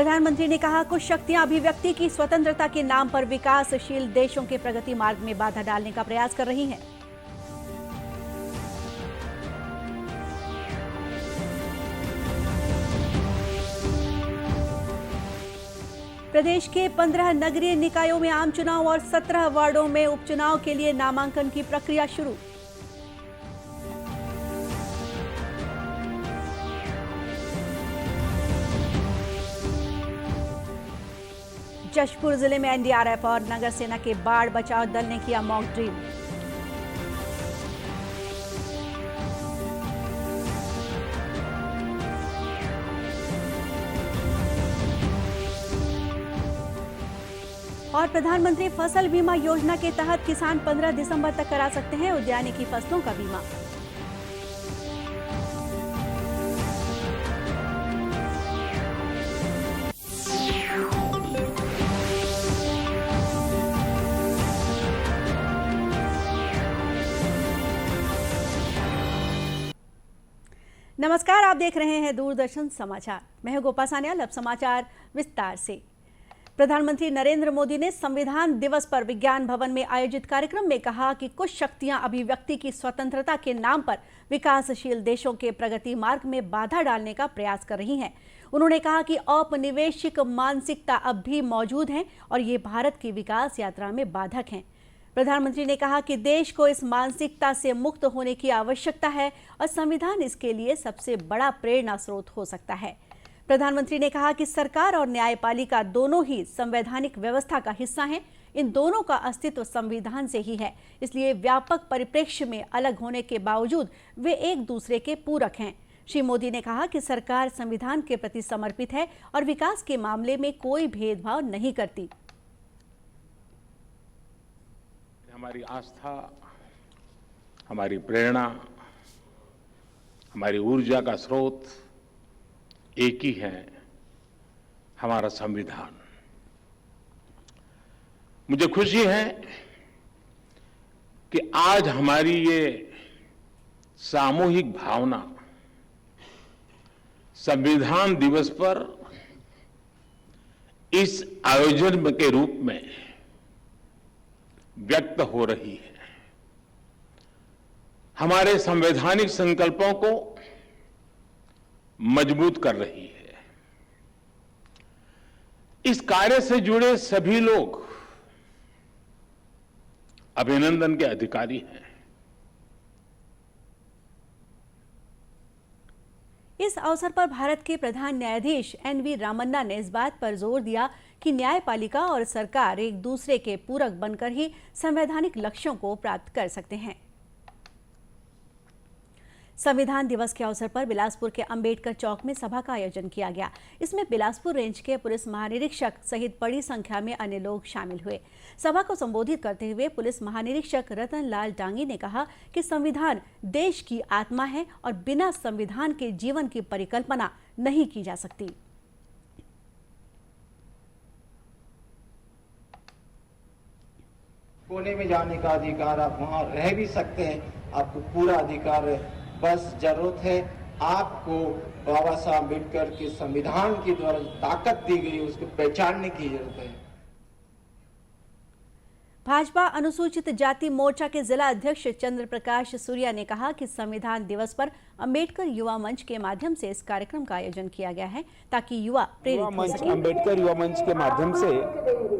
प्रधानमंत्री ने कहा, कुछ शक्तियां अभिव्यक्ति की स्वतंत्रता के नाम पर विकासशील देशों के प्रगति मार्ग में बाधा डालने का प्रयास कर रही हैं। प्रदेश के 15 नगरीय निकायों में आम चुनाव और 17 वार्डों में उपचुनाव के लिए नामांकन की प्रक्रिया शुरू। जशपुर जिले में एनडीआरएफ और नगर सेना के बाढ़ बचाव दल ने किया मॉक ड्रिल। और प्रधानमंत्री फसल बीमा योजना के तहत किसान 15 दिसंबर तक करा सकते हैं उद्यानिकी फसलों का बीमा। नमस्कार, आप देख रहे हैं दूरदर्शन समाचार। मैं हूं गोपा सान्याल। अब समाचार विस्तार से। प्रधानमंत्री नरेंद्र मोदी ने संविधान दिवस पर विज्ञान भवन में आयोजित कार्यक्रम में कहा कि कुछ शक्तियां अभिव्यक्ति की स्वतंत्रता के नाम पर विकासशील देशों के प्रगति मार्ग में बाधा डालने का प्रयास कर रही हैं। उन्होंने कहा कि औपनिवेशिक मानसिकता अब भी मौजूद है और ये भारत की विकास यात्रा में बाधक हैं। प्रधानमंत्री ने कहा कि देश को इस मानसिकता से मुक्त होने की आवश्यकता है और संविधान इसके लिए सबसे बड़ा प्रेरणा स्रोत हो सकता है। प्रधानमंत्री ने कहा कि सरकार और न्यायपालिका दोनों ही संवैधानिक व्यवस्था का हिस्सा हैं। इन दोनों का अस्तित्व संविधान से ही है, इसलिए व्यापक परिप्रेक्ष्य में अलग होने के बावजूद वे एक दूसरे के पूरक हैं। श्री मोदी ने कहा कि सरकार संविधान के प्रति समर्पित है और विकास के मामले में कोई भेदभाव नहीं करती। हमारी आस्था, हमारी प्रेरणा, हमारी ऊर्जा का स्रोत एक ही है, हमारा संविधान। मुझे खुशी है कि आज हमारी ये सामूहिक भावना संविधान दिवस पर इस आयोजन के रूप में व्यक्त हो रही है। हमारे संवैधानिक संकल्पों को मजबूत कर रही है। इस कार्य से जुड़े सभी लोग अभिनंदन के अधिकारी हैं। इस अवसर पर भारत के प्रधान न्यायाधीश एनवी रामन्ना ने इस बात पर जोर दिया कि न्यायपालिका और सरकार एक दूसरे के पूरक बनकर ही संवैधानिक लक्ष्यों को प्राप्त कर सकते हैं। संविधान दिवस के अवसर पर बिलासपुर के अंबेडकर चौक में सभा का आयोजन किया गया। इसमें बिलासपुर रेंज के पुलिस महानिरीक्षक सहित बड़ी संख्या में अन्य लोग शामिल हुए। सभा को संबोधित करते हुए पुलिस महानिरीक्षक रतन लाल डांगी ने कहा कि संविधान देश की आत्मा है और बिना संविधान के जीवन की परिकल्पना नहीं की जा सकती। कोने में जाने का अधिकार, आप वहां रह भी सकते हैं, आपको पूरा अधिकार है। बस जरूरत है आपको बाबा साहब अम्बेडकर के संविधान के द्वारा ताकत दी गई उसको पहचानने की जरूरत है। भाजपा अनुसूचित जाति मोर्चा के जिला अध्यक्ष चंद्र प्रकाश सूर्या ने कहा कि संविधान दिवस पर अंबेडकर युवा मंच के माध्यम से इस कार्यक्रम का आयोजन किया गया है ताकि युवा प्रेरित हो सकें। अंबेडकर युवा मंच के माध्यम से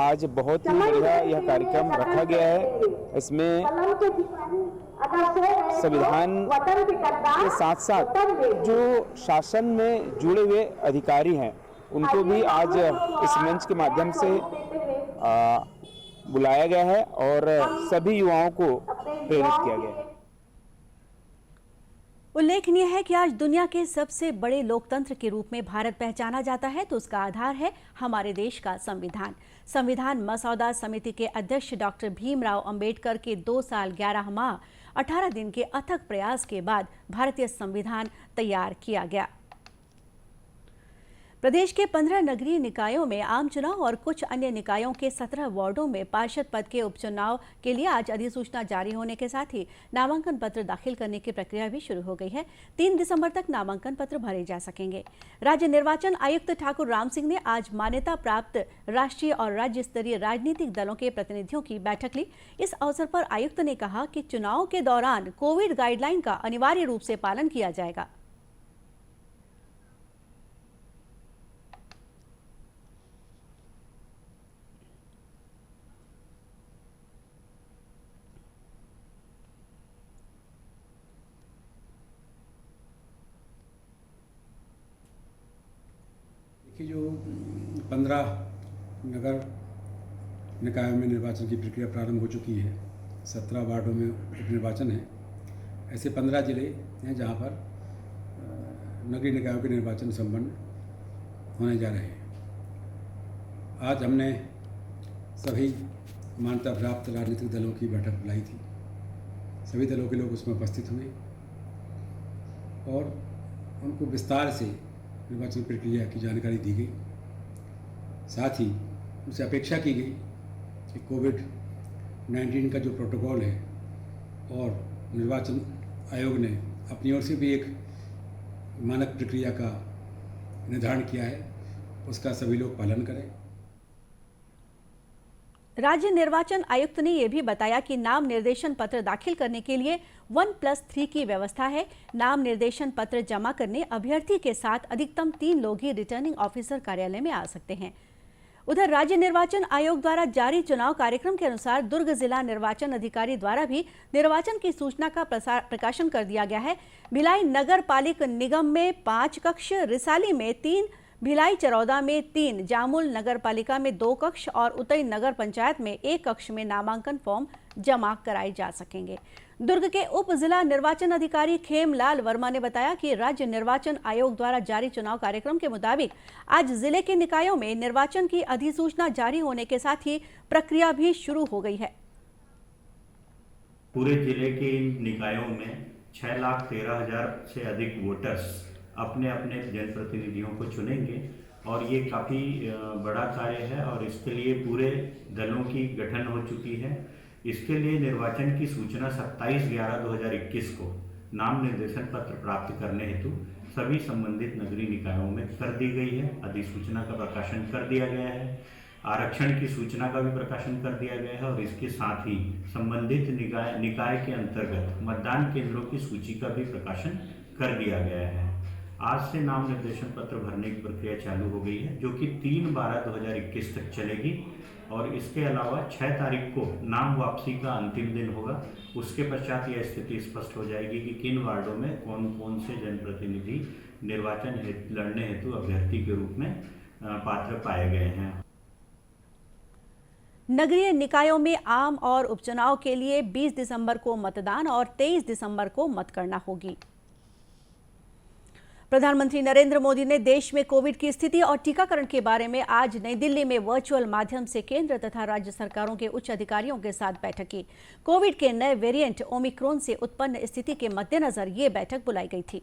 आज बहुत ही बढ़िया यह कार्यक्रम रखा गया है। इसमें संविधान के साथ साथ जो शासन में जुड़े हुए अधिकारी हैं उनको भी आज इस मंच के माध्यम से बुलाया गया है और सभी युवाओं को प्रेरित किया गया है। उल्लेखनीय है कि आज दुनिया के सबसे बड़े लोकतंत्र के रूप में भारत पहचाना जाता है तो उसका आधार है हमारे देश का संविधान। संविधान मसौदा समिति के अध्यक्ष डॉक्टर भीमराव अंबेडकर के 2 साल 11 माह 18 दिन के अथक प्रयास के बाद भारतीय संविधान तैयार किया गया। प्रदेश के 15 नगरीय निकायों में आम चुनाव और कुछ अन्य निकायों के 17 वार्डों में पार्षद पद के उपचुनाव के लिए आज अधिसूचना जारी होने के साथ ही नामांकन पत्र दाखिल करने की प्रक्रिया भी शुरू हो गई है। 3 दिसंबर तक नामांकन पत्र भरे जा सकेंगे। राज्य निर्वाचन आयुक्त ठाकुर राम सिंह ने आज मान्यता प्राप्त राष्ट्रीय और राज्य स्तरीय राजनीतिक दलों के प्रतिनिधियों की बैठक ली। इस अवसर पर आयुक्त ने कहा कि चुनाव के दौरान कोविड गाइडलाइन का अनिवार्य रूप से पालन किया जाएगा। कि जो 15 नगर निकायों में निर्वाचन की प्रक्रिया प्रारंभ हो चुकी है, 17 वार्डों में उपनिर्वाचन है। ऐसे 15 जिले हैं जहां पर नगरीय निकायों के निर्वाचन संपन्न होने जा रहे हैं। आज हमने सभी मान्यता प्राप्त राजनीतिक दलों की बैठक बुलाई थी। सभी दलों के लोग उसमें उपस्थित हुए और उनको विस्तार से निर्वाचन प्रक्रिया की जानकारी दी गई। साथ ही उनसे अपेक्षा की गई कि कोविड-19 का जो प्रोटोकॉल है और निर्वाचन आयोग ने अपनी ओर से भी एक मानक प्रक्रिया का निर्धारण किया है, उसका सभी लोग पालन करें। राज्य निर्वाचन आयुक्त ने यह भी बताया कि नाम निर्देशन पत्र दाखिल करने के लिए 1+3 की व्यवस्था है। नाम निर्देशन पत्र जमा करने अभ्यर्थी के साथ अधिकतम 3 लोग ही रिटर्निंग ऑफिसर कार्यालय में आ सकते हैं। उधर राज्य निर्वाचन आयोग द्वारा जारी चुनाव कार्यक्रम के अनुसार दुर्ग जिला निर्वाचन अधिकारी द्वारा भी निर्वाचन की सूचना का प्रकाशन कर दिया गया है। भिलाई नगर पालिक निगम में 5 कक्ष, रिसाली में 3, भिलाई चरौदा में 3, जामुल नगर पालिका में 2 कक्ष और उतई नगर पंचायत में 1 कक्ष में नामांकन फॉर्म जमा कराए जा सकेंगे। दुर्ग के उप जिला निर्वाचन अधिकारी खेमलाल वर्मा ने बताया कि राज्य निर्वाचन आयोग द्वारा जारी चुनाव कार्यक्रम के मुताबिक आज जिले के निकायों में निर्वाचन की अधिसूचना जारी होने के साथ ही प्रक्रिया भी शुरू हो गई है। पूरे जिले के इन निकायों में 6,13,000 से अधिक वोटर्स अपने अपने जनप्रतिनिधियों को चुनेंगे और ये काफ़ी बड़ा कार्य है और इसके लिए पूरे दलों की गठन हो चुकी है। इसके लिए निर्वाचन की सूचना 27/11/2021 को नाम निर्देशन पत्र प्राप्त करने हेतु सभी संबंधित नगरीय निकायों में कर दी गई है। अधिसूचना का प्रकाशन कर दिया गया है, आरक्षण की सूचना का भी प्रकाशन कर दिया गया है और इसके साथ ही संबंधित निकाय के अंतर्गत मतदान केंद्रों की सूची का भी प्रकाशन कर दिया गया है। आज से नाम निर्देशन पत्र भरने की प्रक्रिया चालू हो गई है, जो कि 3/12/2021 तक चलेगी और इसके अलावा 6 तारीख को नाम वापसी का अंतिम दिन होगा। उसके पश्चात यह स्थिति स्पष्ट हो जाएगी कि किन वार्डों में कौन कौन से जनप्रतिनिधि निर्वाचन लड़ने हेतु अभ्यर्थी के रूप में पात्र पाए गए हैं। नगरीय निकायों में आम और उपचुनाव के लिए 20 दिसंबर को मतदान और 23 दिसंबर को मतगणना होगी। प्रधानमंत्री नरेंद्र मोदी ने देश में कोविड की स्थिति और टीकाकरण के बारे में आज नई दिल्ली में वर्चुअल माध्यम से केंद्र तथा राज्य सरकारों के उच्च अधिकारियों के साथ बैठक की। कोविड के नए वेरिएंट ओमिक्रॉन से उत्पन्न स्थिति के मद्देनजर ये बैठक बुलाई गई थी।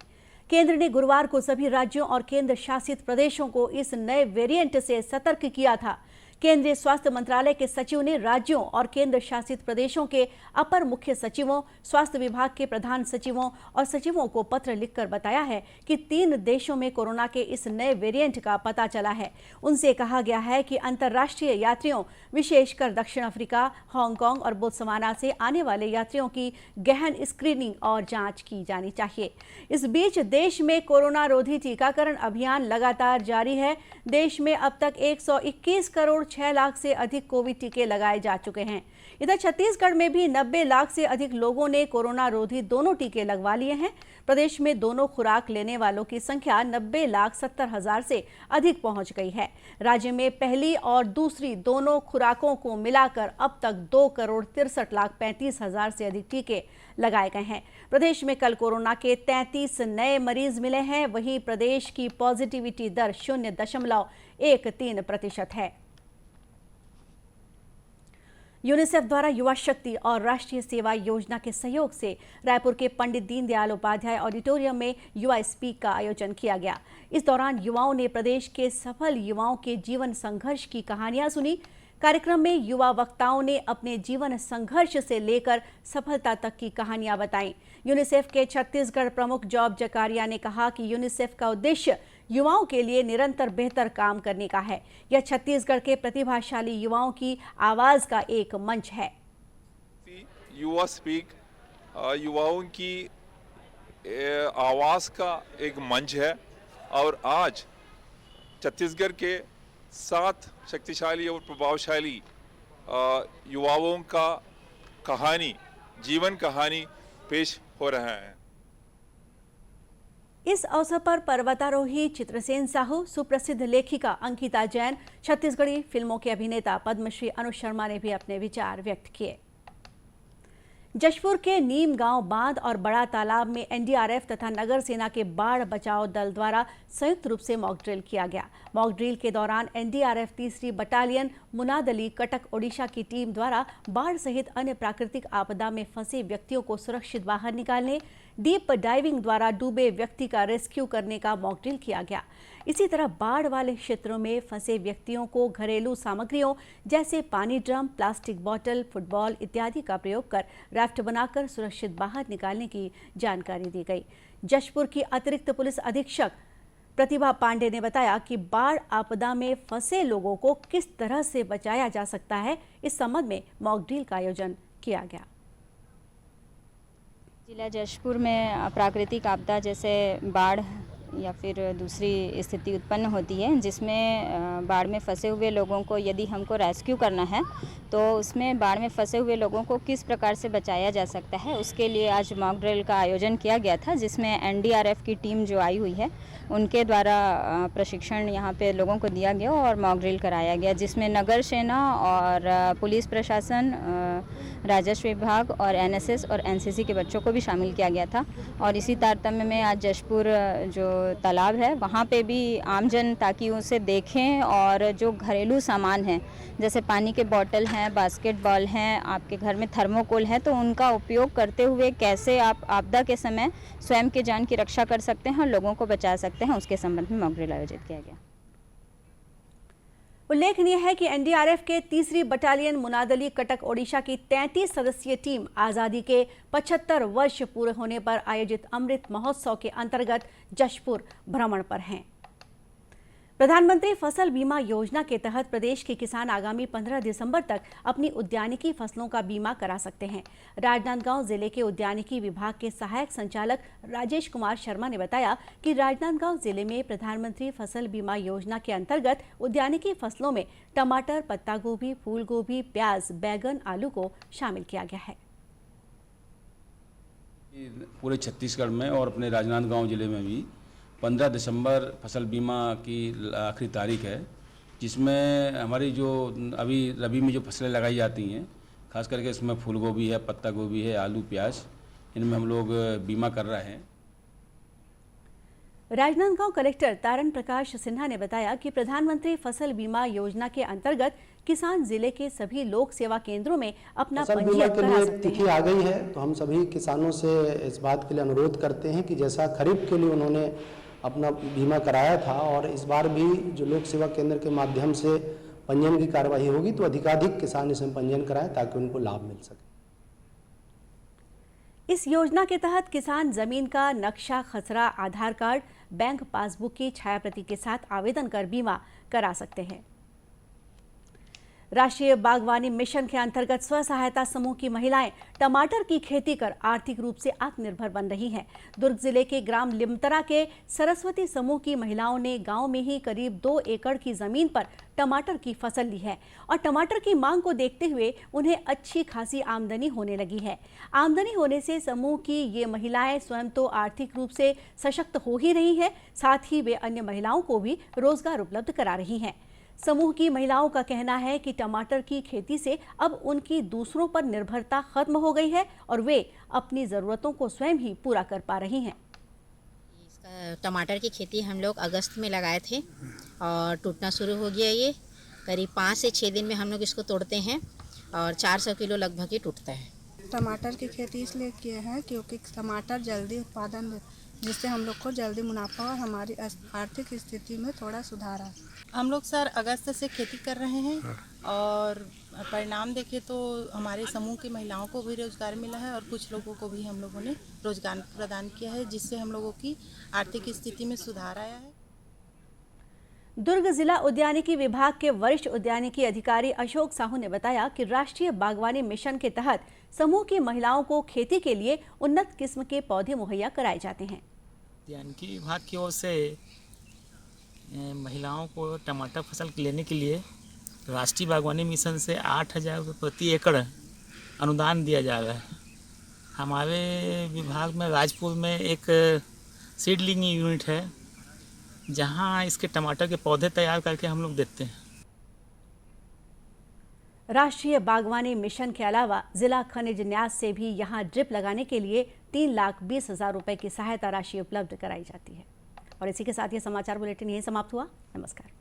केंद्र ने गुरुवार को सभी राज्यों और केंद्र शासित प्रदेशों को इस नए वेरिएंट से सतर्क किया था। केंद्रीय स्वास्थ्य मंत्रालय के सचिव ने राज्यों और केंद्र शासित प्रदेशों के अपर मुख्य सचिवों, स्वास्थ्य विभाग के प्रधान सचिवों और सचिवों को पत्र लिखकर बताया है कि 3 देशों में कोरोना के इस नए वेरिएंट का पता चला है। उनसे कहा गया है कि अंतर्राष्ट्रीय यात्रियों, विशेषकर दक्षिण अफ्रीका, हांगकांग और बोत्सवाना से आने वाले यात्रियों की गहन स्क्रीनिंग और जांच की जानी चाहिए। इस बीच देश में कोरोना रोधी टीकाकरण अभियान लगातार जारी है। देश में अब तक 121 करोड़ 6 लाख से अधिक कोविड टीके लगाए जा चुके हैं। इधर छत्तीसगढ़ में भी 90 लाख से अधिक लोगों ने कोरोना रोधी दोनों टीके लगवा लिए हैं। प्रदेश में दोनों खुराक लेने वालों की संख्या 90,70,000 से अधिक पहुंच गई है। राज्य में पहली और दूसरी दोनों खुराकों को मिलाकर अब तक 2,63,35,000 से अधिक टीके लगाए गए हैं। प्रदेश में कल कोरोना के 33 नए मरीज मिले हैं। वहीं प्रदेश की पॉजिटिविटी दर 0.13% है। यूनिसेफ द्वारा युवा शक्ति और राष्ट्रीय सेवा योजना के सहयोग से रायपुर के पंडित दीनदयाल उपाध्याय ऑडिटोरियम में युवा स्पीक का आयोजन किया गया। इस दौरान युवाओं ने प्रदेश के सफल युवाओं के जीवन संघर्ष की कहानियां सुनी। कार्यक्रम में युवा वक्ताओं ने अपने जीवन संघर्ष से लेकर सफलता तक की कहानियां बताईं। यूनिसेफ के छत्तीसगढ़ प्रमुख जॉब जकारिया ने कहा कि यूनिसेफ का उद्देश्य युवाओं के लिए निरंतर बेहतर काम करने का है। यह छत्तीसगढ़ के प्रतिभाशाली युवाओं की आवाज का एक मंच है। युवा स्पीक युवाओं की आवाज का एक मंच है और आज छत्तीसगढ़ के 7 शक्तिशाली और प्रभावशाली युवाओं का कहानी, जीवन कहानी पेश हो रहा है। इस अवसर पर पर्वतारोही चित्रसेन साहू, सुप्रसिद्ध लेखिका अंकिता जैन, छत्तीसगढ़ी फिल्मों के अभिनेता पद्मश्री अनुज शर्मा ने भी अपने विचार व्यक्त किए। जशपुर के नीम गांव बांध और बड़ा तालाब में एनडीआरएफ तथा नगर सेना के बाढ़ बचाव दल द्वारा संयुक्त रूप से मॉक ड्रिल किया गया। मॉक ड्रिल के दौरान एनडीआरएफ 3री बटालियन मुनादली कटक ओडिशा की टीम द्वारा बाढ़ सहित अन्य प्राकृतिक आपदा में फंसे व्यक्तियों को सुरक्षित बाहर निकालने, डीप डाइविंग द्वारा डूबे व्यक्ति का रेस्क्यू करने का मॉक ड्रिल किया गया। इसी तरह बाढ़ वाले क्षेत्रों में फंसे व्यक्तियों को घरेलू सामग्रियों जैसे पानी ड्रम, प्लास्टिक बोतल, फुटबॉल इत्यादि का प्रयोग कर राफ्ट बनाकर सुरक्षित बाहर निकालने की जानकारी दी गई। जशपुर की अतिरिक्त पुलिस अधीक्षक प्रतिभा पांडे ने बताया कि बाढ़ आपदा में फंसे लोगों को किस तरह से बचाया जा सकता है, इस संबंध में मॉक ड्रिल का आयोजन किया गया। जिला जशपुर में प्राकृतिक आपदा जैसे बाढ़ या फिर दूसरी स्थिति उत्पन्न होती है जिसमें बाढ़ में फंसे हुए लोगों को यदि हमको रेस्क्यू करना है तो उसमें बाढ़ में फंसे हुए लोगों को किस प्रकार से बचाया जा सकता है, उसके लिए आज मॉक ड्रिल का आयोजन किया गया था, जिसमें एनडीआरएफ की टीम जो आई हुई है उनके द्वारा प्रशिक्षण यहाँ पे लोगों को दिया गया और मॉक ड्रिल कराया गया, जिसमें नगर सेना और पुलिस प्रशासन, राजस्व विभाग और एनएसएस और एनसीसी के बच्चों को भी शामिल किया गया था। और इसी तारतम्य में आज जशपुर जो तालाब है वहाँ पे भी आमजन ताकि उसे देखें और जो घरेलू सामान हैं जैसे पानी के बोतल हैं, बास्केटबॉल हैं, आपके घर में थर्मोकोल है, तो उनका उपयोग करते हुए कैसे आप आपदा के समय स्वयं के जान की रक्षा कर सकते हैं और लोगों को बचा सकते हैं, उसके संबंध में मॉक ड्रिल आयोजित किया गया। उल्लेखनीय है कि एनडीआरएफ के 3री बटालियन मुनादली कटक ओडिशा की 33 सदस्यीय टीम आज़ादी के 75 वर्ष पूरे होने पर आयोजित अमृत महोत्सव के अंतर्गत जशपुर भ्रमण पर हैं। प्रधानमंत्री फसल बीमा योजना के तहत प्रदेश के किसान आगामी 15 दिसंबर तक अपनी उद्यानिकी फसलों का बीमा करा सकते हैं। राजनांदगांव जिले के उद्यानिकी विभाग के सहायक संचालक राजेश कुमार शर्मा ने बताया कि राजनांदगांव जिले में प्रधानमंत्री फसल बीमा योजना के अंतर्गत उद्यानिकी फसलों में टमाटर, पत्ता गोभी, फूल गोभी, प्याज, बैगन, आलू को शामिल किया गया है। पूरे छत्तीसगढ़ में और अपने राजनांदगांव जिले में भी 15 दिसंबर फसल बीमा की आखिरी तारीख है, जिसमें हमारी जो अभी रबी में जो फसलें लगाई जाती हैं, खास करके इसमें फूल गोभी है, पत्ता गोभी है, आलू, प्याज, इनमें हम लोग बीमा कर रहे हैं। राजनांदगांव कलेक्टर तारण प्रकाश सिन्हा ने बताया कि प्रधानमंत्री फसल बीमा योजना के अंतर्गत किसान जिले के सभी लोक सेवा केंद्रों में अपना पंजीयन करा सकते हैं। तिथि आ गई है तो हम सभी किसानों से इस बात के लिए अनुरोध करते हैं कि जैसा खरीफ के लिए उन्होंने अपना बीमा कराया था और इस बार भी जो लोक सेवा केंद्र के माध्यम से पंजीयन की कार्यवाही होगी तो अधिकाधिक किसान इसमें पंजीयन कराएं ताकि उनको लाभ मिल सके। इस योजना के तहत किसान जमीन का नक्शा, खसरा, आधार कार्ड, बैंक पासबुक की छायाप्रति के साथ आवेदन कर बीमा करा सकते हैं। राष्ट्रीय बागवानी मिशन के अंतर्गत स्व सहायता समूह की महिलाएं टमाटर की खेती कर आर्थिक रूप से आत्मनिर्भर बन रही हैं। दुर्ग जिले के ग्राम लिमतरा के सरस्वती समूह की महिलाओं ने गांव में ही करीब 2 एकड़ की जमीन पर टमाटर की फसल ली है और टमाटर की मांग को देखते हुए उन्हें अच्छी खासी आमदनी होने लगी है। आमदनी होने से समूह की ये महिलाएं स्वयं तो आर्थिक रूप से सशक्त हो ही रही हैं, साथ ही वे अन्य महिलाओं को भी रोजगार उपलब्ध करा रही हैं। समूह की महिलाओं का कहना है कि टमाटर की खेती से अब उनकी दूसरों पर निर्भरता खत्म हो गई है और वे अपनी ज़रूरतों को स्वयं ही पूरा कर पा रही हैं। टमाटर की खेती हम लोग अगस्त में लगाए थे और टूटना शुरू हो गया। ये करीब 5 से 6 दिन में हम लोग इसको तोड़ते हैं और 400 किलो लगभग ही टूटता है। टमाटर की खेती इसलिए किए हैं क्योंकि टमाटर जल्दी उत्पादन दे, जिससे हम लोग को जल्दी मुनाफा और हमारी आर्थिक स्थिति में थोड़ा सुधार आ। हम लोग सर अगस्त से खेती कर रहे हैं और परिणाम देखें तो हमारे समूह की महिलाओं को भी रोजगार मिला है और कुछ लोगों को भी हम लोगों ने रोजगार प्रदान किया है, जिससे हम लोगों की आर्थिक स्थिति में सुधार आया है। दुर्ग जिला उद्यानिकी विभाग के वरिष्ठ उद्यानिकी अधिकारी अशोक साहू ने बताया कि राष्ट्रीय बागवानी मिशन के तहत समूह की महिलाओं को खेती के लिए उन्नत किस्म के पौधे मुहैया कराए जाते हैं। उद्यानिकी विभाग की ओर से महिलाओं को टमाटर फसल लेने के लिए राष्ट्रीय बागवानी मिशन से 8,000 रुपये प्रति एकड़ अनुदान दिया जा रहा है। हमारे विभाग में राजपुर में एक सीडलिंग यूनिट है जहां इसके टमाटर के पौधे तैयार करके हम लोग देते हैं। राष्ट्रीय बागवानी मिशन के अलावा जिला खनिज न्यास से भी यहां ड्रिप लगाने के लिए 3,20,000 रुपए की सहायता राशि उपलब्ध कराई जाती है। और इसी के साथ ये समाचार बुलेटिन यहीं समाप्त हुआ। नमस्कार।